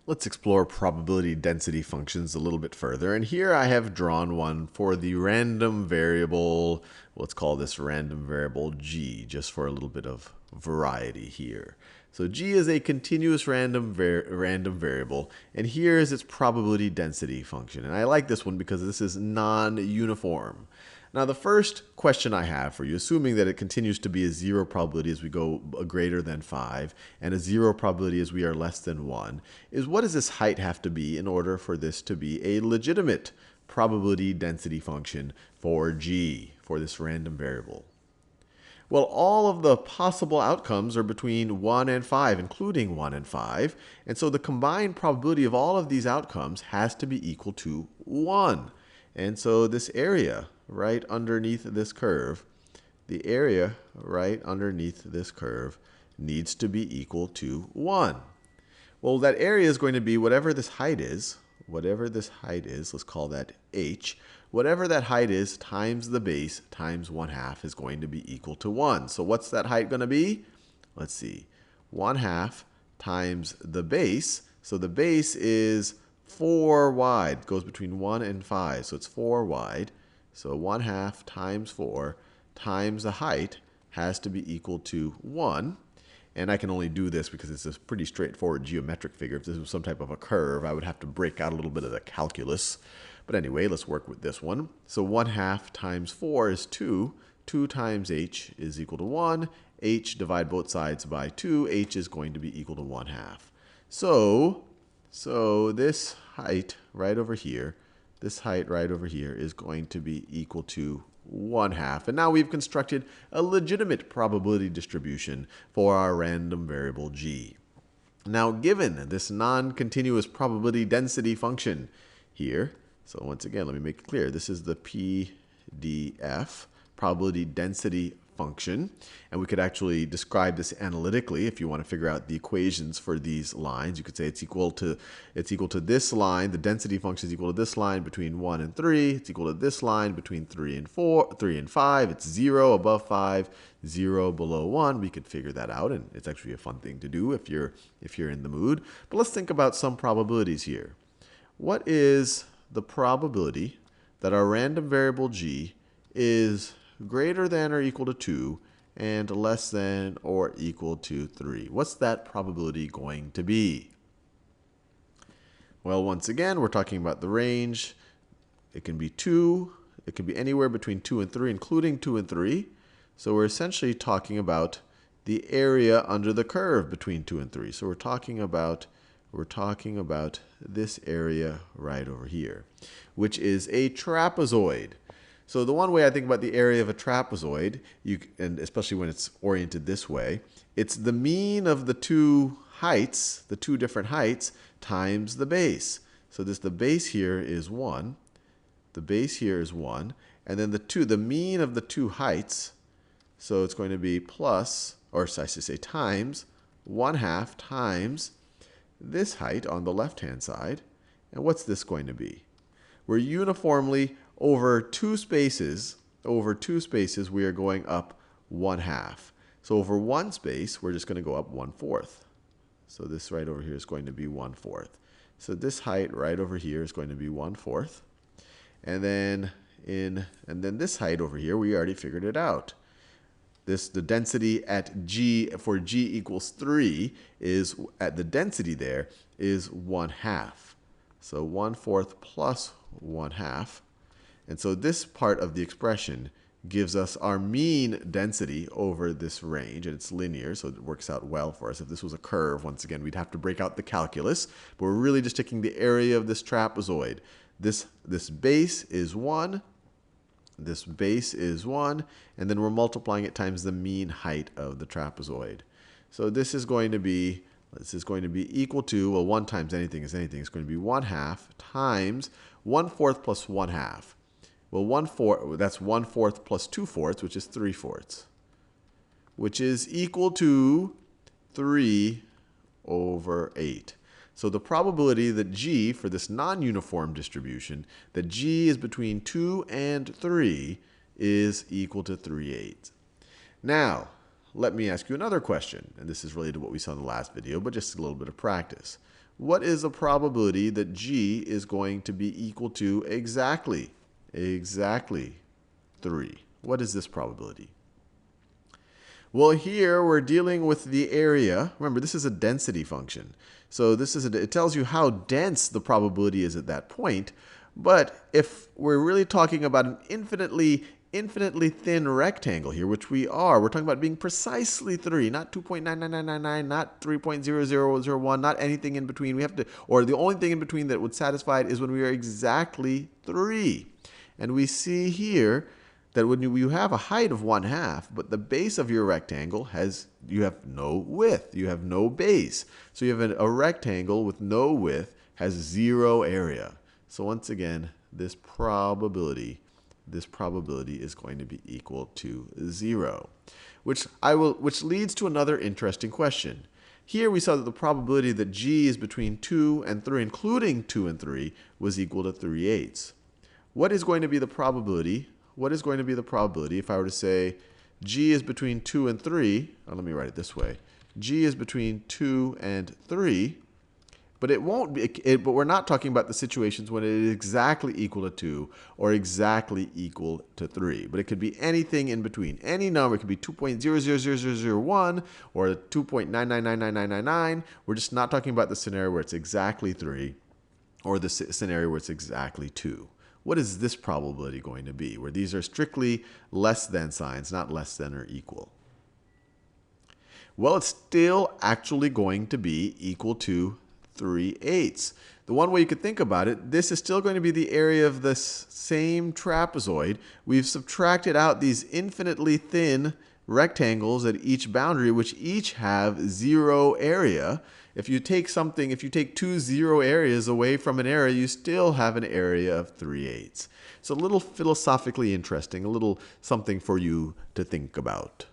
Let's explore probability density functions a little bit further. And here I have drawn one for the random variable. Let's call this random variable g, just for a little bit of variety here. So g is a continuous random variable, and here is its probability density function. And I like this one because this is non-uniform. Now, the first question I have for you, assuming that it continues to be a 0 probability as we go greater than 5 and a 0 probability as we are less than 1, is what does this height have to be in order for this to be a legitimate probability density function for g, for this random variable? Well, all of the possible outcomes are between 1 and 5, including 1 and 5. And so the combined probability of all of these outcomes has to be equal to 1. And so this area right underneath this curve, the area right underneath this curve needs to be equal to 1. Well, that area is going to be whatever this height is. Whatever this height is, let's call that h. Whatever that height is times the base times 1/2 is going to be equal to 1. So what's that height going to be? Let's see. 1/2 times the base. So the base is 4 wide. It goes between 1 and 5. So it's 4 wide. So 1/2 times 4 times the height has to be equal to 1. And I can only do this because it's a pretty straightforward geometric figure. If this was some type of a curve, I would have to break out a little bit of the calculus. But anyway, let's work with this one. So 1/2 times 4 is 2. 2 times h is equal to 1. H, divide both sides by 2. H is going to be equal to 1/2. So this height right over here, is going to be equal to 1/2. And now we've constructed a legitimate probability distribution for our random variable g. Now, given this non-continuous probability density function here, so once again, let me make it clear. This is the PDF, probability density function. And we could actually describe this analytically if you want to figure out the equations for these lines. You could say it's equal to this line. The density function is equal to this line between 1 and 3. It's equal to this line between 3 and 5. It's 0 above 5, 0 below 1. We could figure that out, and it's actually a fun thing to do if you're in the mood. But let's think about some probabilities here. What is the probability that our random variable g is greater than or equal to 2 and less than or equal to 3? What's that probability going to be? Well, once again, we're talking about the range. It can be 2. It can be anywhere between 2 and 3, including 2 and 3. So we're essentially talking about the area under the curve between 2 and 3. So we're talking about this area right over here, which is a trapezoid. So the one way I think about the area of a trapezoid, and especially when it's oriented this way, it's the mean of the two heights, the two different heights, times the base. So the base here is 1. The base here is 1. And then the mean of the two heights, so it's going to be plus, or I should say times, 1/2 times this height on the left-hand side. And what's this going to be? We're uniformly over two spaces, we are going up 1/2. So over one space, we're just going to go up 1/4. So this right over here is going to be 1/4. So this height right over here is going to be 1/4. And then this height over here, we already figured it out. The density at g for g equals 3 is at the density there is 1/2. So 1/4 plus 1/2. And so this part of the expression gives us our mean density over this range, and it's linear, so it works out well for us. If this was a curve, once again, we'd have to break out the calculus, but we're really just taking the area of this trapezoid. This base is 1, this base is 1, and then we're multiplying it times the mean height of the trapezoid. So this is going to be equal to, well, 1 times anything is anything. It's going to be 1/2 times 1/4 plus 1/2. Well, 1/4, that's 1/4 plus 2/4, which is 3/4, which is equal to 3/8. So the probability that g, for this non-uniform distribution, that g is between 2 and 3 is equal to 3/8. Now, let me ask you another question, and this is related to what we saw in the last video, but just a little bit of practice. what is the probability that G is going to be equal to exactly 3? What is this probability? Well, here we're dealing with the area. Remember, this is a density function. So it tells you how dense the probability is at that point. But if we're really talking about an infinitely thin rectangle here, which we're talking about being precisely 3, not 2.99999, not 3.0001, not anything in between. Or the only thing in between that would satisfy it is when we are exactly 3. And we see here that when you have a height of 1/2, but the base of your rectangle you have no width, you have no base. So you have a rectangle with no width has 0 area. So once again, this probability is going to be equal to 0, which leads to another interesting question. Here we saw that the probability that G is between 2 and 3, including 2 and 3, was equal to 3/8. What is going to be the probability? What is going to be the probability if I were to say G is between 2 and 3? Let me write it this way. G is between 2 and 3, but it won't be. But we're not talking about the situations when it is exactly equal to 2 or exactly equal to 3. But it could be anything in between. Any number. It could be 2.000001 or 2.9999999. We're just not talking about the scenario where it's exactly 3 or the scenario where it's exactly 2. What is this probability going to be, where these are strictly less than signs, not less than or equal? Well, it's still actually going to be equal to 3/8. The one way you could think about it, this is still going to be the area of this same trapezoid. We've subtracted out these infinitely thin rectangles at each boundary, which each have 0 area. If you take 2 0 areas away from an area, you still have an area of 3/8. It's a little philosophically interesting, a little something for you to think about.